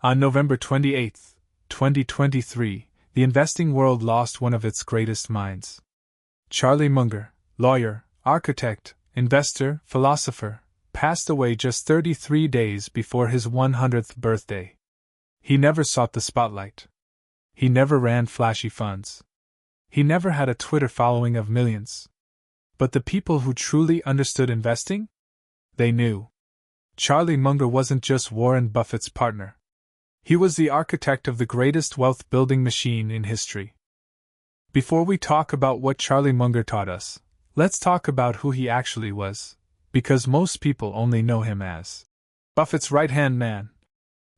On November 28, 2023, the investing world lost one of its greatest minds. Charlie Munger, lawyer, architect, investor, philosopher, passed away just 33 days before his 100th birthday. He never sought the spotlight. He never ran flashy funds. He never had a Twitter following of millions. But the people who truly understood investing? They knew. Charlie Munger wasn't just Warren Buffett's partner. He was the architect of the greatest wealth-building machine in history. Before we talk about what Charlie Munger taught us, let's talk about who he actually was, because most people only know him as Buffett's right-hand man,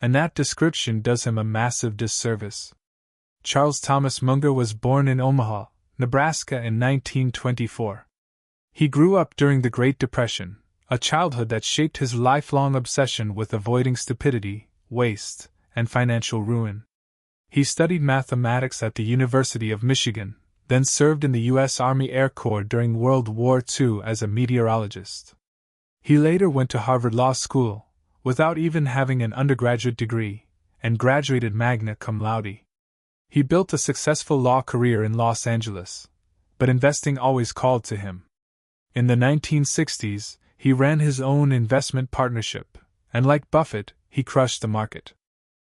and that description does him a massive disservice. Charles Thomas Munger was born in Omaha, Nebraska in 1924. He grew up during the Great Depression, a childhood that shaped his lifelong obsession with avoiding stupidity, waste, and financial ruin. He studied mathematics at the University of Michigan, then served in the U.S. Army Air Corps during World War II as a meteorologist. He later went to Harvard Law School, without even having an undergraduate degree, and graduated magna cum laude. He built a successful law career in Los Angeles, but investing always called to him. In the 1960s, he ran his own investment partnership, and like Buffett, he crushed the market.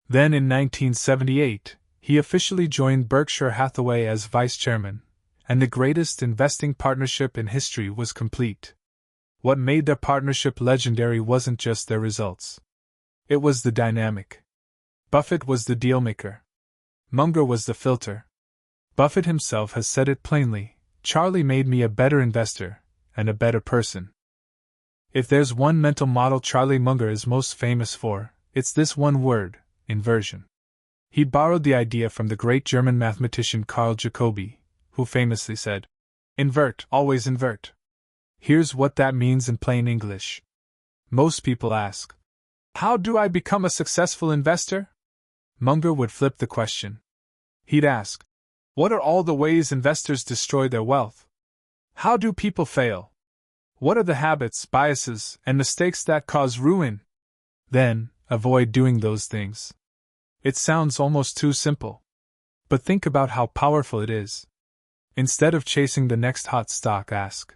Then in 1978, he officially joined Berkshire Hathaway as vice chairman, and the greatest investing partnership in history was complete. What made their partnership legendary wasn't just their results. It was the dynamic. Buffett was the dealmaker. Munger was the filter. Buffett himself has said it plainly, Charlie made me a better investor, and a better person. If there's one mental model Charlie Munger is most famous for, it's this one word: inversion. He borrowed the idea from the great German mathematician Carl Jacobi, who famously said, "Invert, always invert." Here's what that means in plain English. Most people ask, "How do I become a successful investor?" Munger would flip the question. He'd ask, "What are all the ways investors destroy their wealth? How do people fail? What are the habits, biases, and mistakes that cause ruin? Then, avoid doing those things." It sounds almost too simple. But think about how powerful it is. Instead of chasing the next hot stock, ask,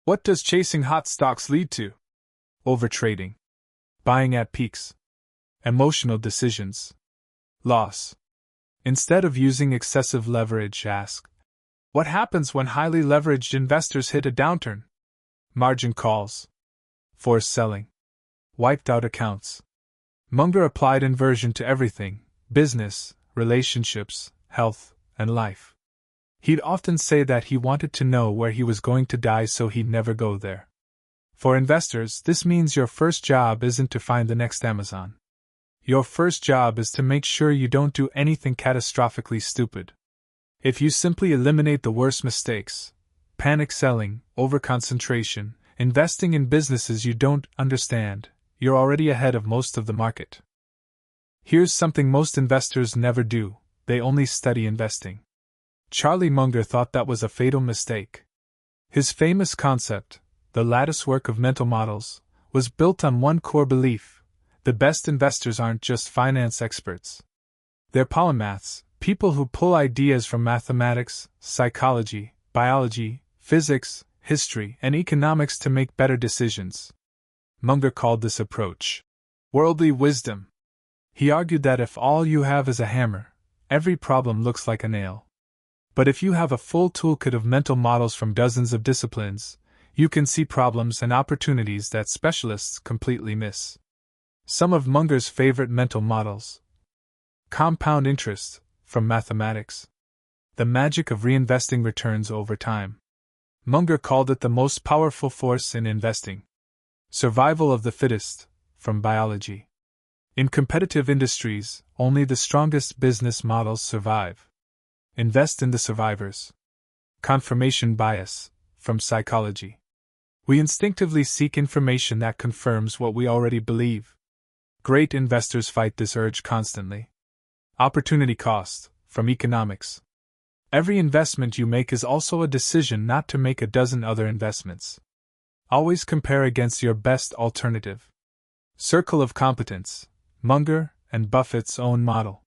what does chasing hot stocks lead to? Overtrading. Buying at peaks. Emotional decisions. Loss. Instead of using excessive leverage, ask, what happens when highly leveraged investors hit a downturn? Margin calls. Forced selling. Wiped out accounts. Munger applied inversion to everything: business, relationships, health, and life. He'd often say that he wanted to know where he was going to die so he'd never go there. For investors, this means your first job isn't to find the next Amazon. Your first job is to make sure you don't do anything catastrophically stupid. If you simply eliminate the worst mistakes, panic selling, overconcentration, investing in businesses you don't understand, you're already ahead of most of the market. Here's something most investors never do: they only study investing. Charlie Munger thought that was a fatal mistake. His famous concept, the Latticework of Mental Models, was built on one core belief: the best investors aren't just finance experts. They're polymaths, people who pull ideas from mathematics, psychology, biology, physics, history, and economics to make better decisions. Munger called this approach worldly wisdom. He argued that if all you have is a hammer, every problem looks like a nail. But if you have a full toolkit of mental models from dozens of disciplines, you can see problems and opportunities that specialists completely miss. Some of Munger's favorite mental models: compound interest, from mathematics. The magic of reinvesting returns over time. Munger called it the most powerful force in investing. Survival of the fittest, from biology. In competitive industries, only the strongest business models survive. Invest in the survivors. Confirmation bias, from psychology. We instinctively seek information that confirms what we already believe. Great investors fight this urge constantly. Opportunity cost, from economics. Every investment you make is also a decision not to make a dozen other investments. Always compare against your best alternative. Circle of competence. Munger, and Buffett's own model.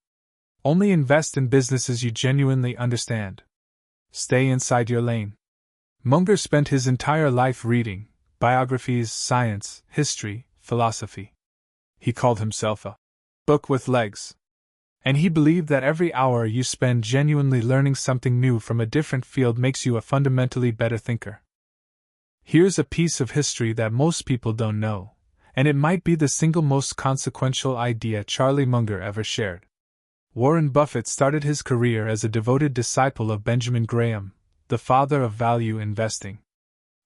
Only invest in businesses you genuinely understand. Stay inside your lane. Munger spent his entire life reading biographies, science, history, philosophy. He called himself a book with legs. And he believed that every hour you spend genuinely learning something new from a different field makes you a fundamentally better thinker. Here's a piece of history that most people don't know, and it might be the single most consequential idea Charlie Munger ever shared. Warren Buffett started his career as a devoted disciple of Benjamin Graham, the father of value investing.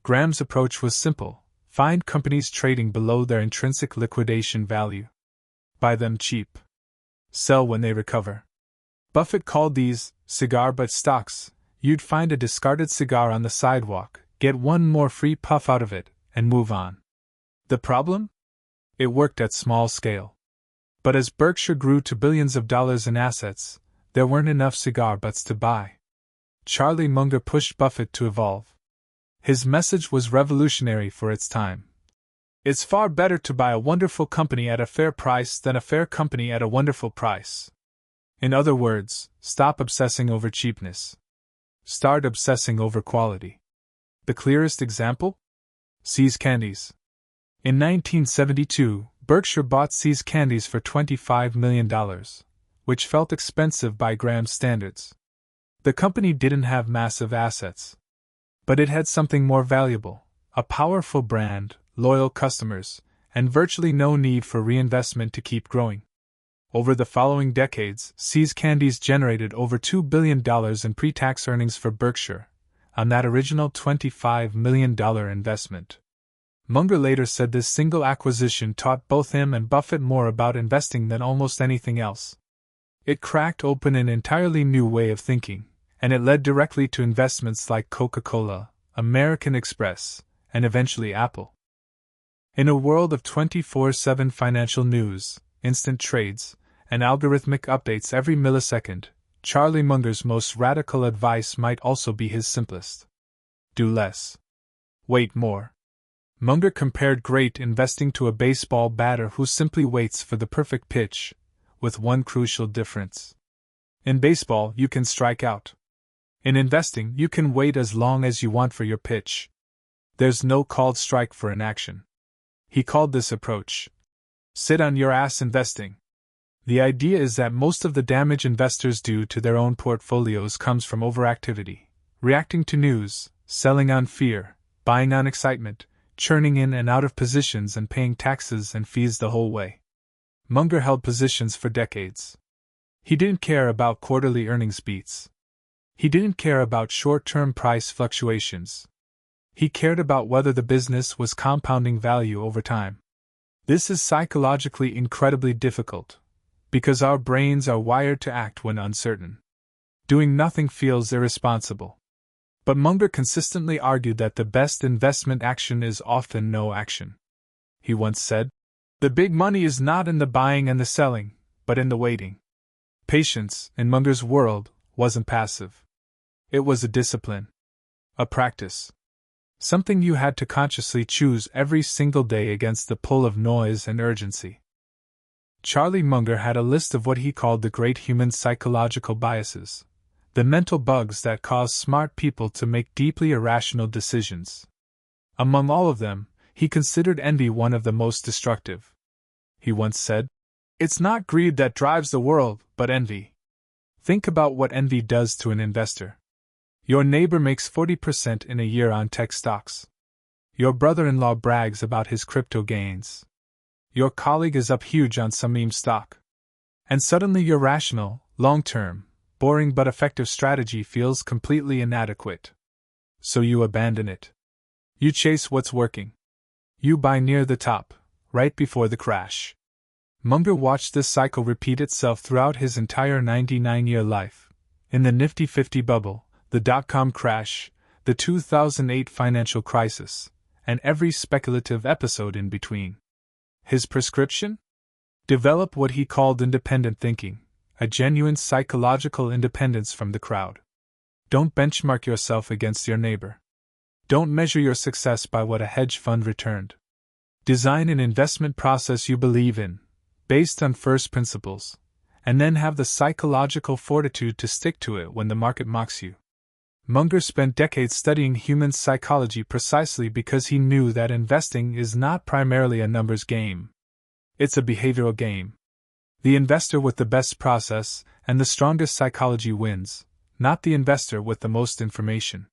Graham's approach was simple: find companies trading below their intrinsic liquidation value. Buy them cheap. Sell when they recover. Buffett called these cigar butt stocks. You'd find a discarded cigar on the sidewalk, get one more free puff out of it, and move on. The problem? It worked at small scale. But as Berkshire grew to billions of dollars in assets, there weren't enough cigar butts to buy. Charlie Munger pushed Buffett to evolve. His message was revolutionary for its time. It's far better to buy a wonderful company at a fair price than a fair company at a wonderful price. In other words, stop obsessing over cheapness. Start obsessing over quality. The clearest example? See's Candies. In 1972, Berkshire bought See's Candies for $25 million, which felt expensive by Graham's standards. The company didn't have massive assets. But it had something more valuable: a powerful brand, loyal customers, and virtually no need for reinvestment to keep growing. Over the following decades, See's Candies generated over $2 billion in pre-tax earnings for Berkshire, on that original $25 million investment. Munger later said this single acquisition taught both him and Buffett more about investing than almost anything else. It cracked open an entirely new way of thinking, and it led directly to investments like Coca-Cola, American Express, and eventually Apple. In a world of 24/7 financial news, instant trades, and algorithmic updates every millisecond, Charlie Munger's most radical advice might also be his simplest. Do less. Wait more. Munger compared great investing to a baseball batter who simply waits for the perfect pitch, with one crucial difference. In baseball, you can strike out. In investing, you can wait as long as you want for your pitch. There's no called strike for inaction. He called this approach sit on your ass investing. The idea is that most of the damage investors do to their own portfolios comes from overactivity, reacting to news, selling on fear, buying on excitement, churning in and out of positions and paying taxes and fees the whole way. Munger held positions for decades. He didn't care about quarterly earnings beats. He didn't care about short-term price fluctuations. He cared about whether the business was compounding value over time. This is psychologically incredibly difficult, because our brains are wired to act when uncertain. Doing nothing feels irresponsible. But Munger consistently argued that the best investment action is often no action. He once said, "The big money is not in the buying and the selling, but in the waiting." Patience, in Munger's world, wasn't passive. It was a discipline. A practice. Something you had to consciously choose every single day against the pull of noise and urgency. Charlie Munger had a list of what he called the great human psychological biases, the mental bugs that cause smart people to make deeply irrational decisions. Among all of them, he considered envy one of the most destructive. He once said, "It's not greed that drives the world, but envy." Think about what envy does to an investor. Your neighbor makes 40% in a year on tech stocks. Your brother-in-law brags about his crypto gains. Your colleague is up huge on some meme stock. And suddenly your rational, long-term, boring but effective strategy feels completely inadequate. So you abandon it. You chase what's working. You buy near the top, right before the crash. Munger watched this cycle repeat itself throughout his entire 99-year life. In the Nifty 50 bubble, the dot-com crash, the 2008 financial crisis, and every speculative episode in between. His prescription? Develop what he called independent thinking, a genuine psychological independence from the crowd. Don't benchmark yourself against your neighbor. Don't measure your success by what a hedge fund returned. Design an investment process you believe in, based on first principles, and then have the psychological fortitude to stick to it when the market mocks you. Munger spent decades studying human psychology precisely because he knew that investing is not primarily a numbers game. It's a behavioral game. The investor with the best process and the strongest psychology wins, not the investor with the most information.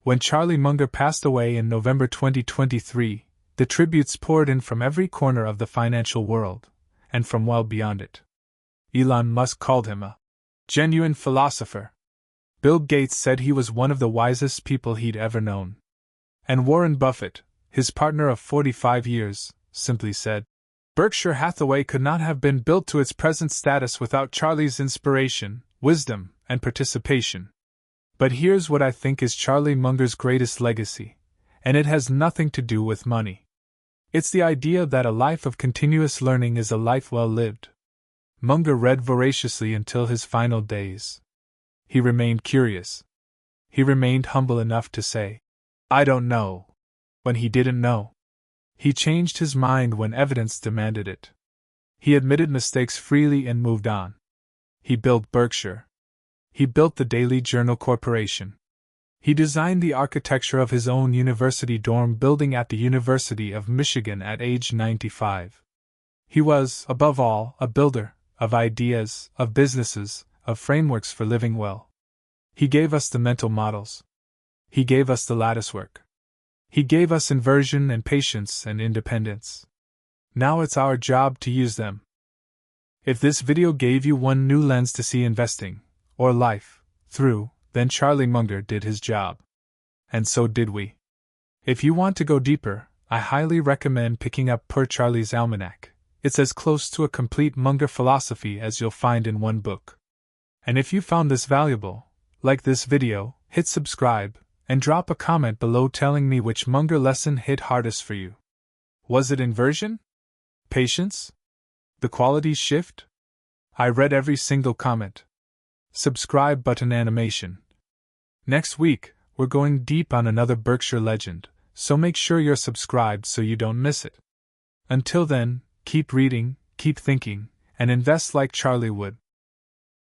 When Charlie Munger passed away in November 2023, the tributes poured in from every corner of the financial world, and from well beyond it. Elon Musk called him a genuine philosopher. Bill Gates said he was one of the wisest people he'd ever known. And Warren Buffett, his partner of 45 years, simply said, "Berkshire Hathaway could not have been built to its present status without Charlie's inspiration, wisdom, and participation." But here's what I think is Charlie Munger's greatest legacy, and it has nothing to do with money. It's the idea that a life of continuous learning is a life well lived. Munger read voraciously until his final days. He remained curious. He remained humble enough to say, "I don't know," when he didn't know. He changed his mind when evidence demanded it. He admitted mistakes freely and moved on. He built Berkshire. He built the Daily Journal Corporation. He designed the architecture of his own university dorm building at the University of Michigan at age 95. He was, above all, a builder of ideas, of businesses, of frameworks for living well. He gave us the mental models. He gave us the latticework. He gave us inversion and patience and independence. Now it's our job to use them. If this video gave you one new lens to see investing, or life, through, then Charlie Munger did his job. And so did we. If you want to go deeper, I highly recommend picking up Per Charlie's Almanac. It's as close to a complete Munger philosophy as you'll find in one book. And if you found this valuable, like this video, hit subscribe, and drop a comment below telling me which Munger lesson hit hardest for you. Was it inversion? Patience? The quality shift? I read every single comment. Subscribe button animation. Next week, we're going deep on another Berkshire legend, so make sure you're subscribed so you don't miss it. Until then, keep reading, keep thinking, and invest like Charlie would.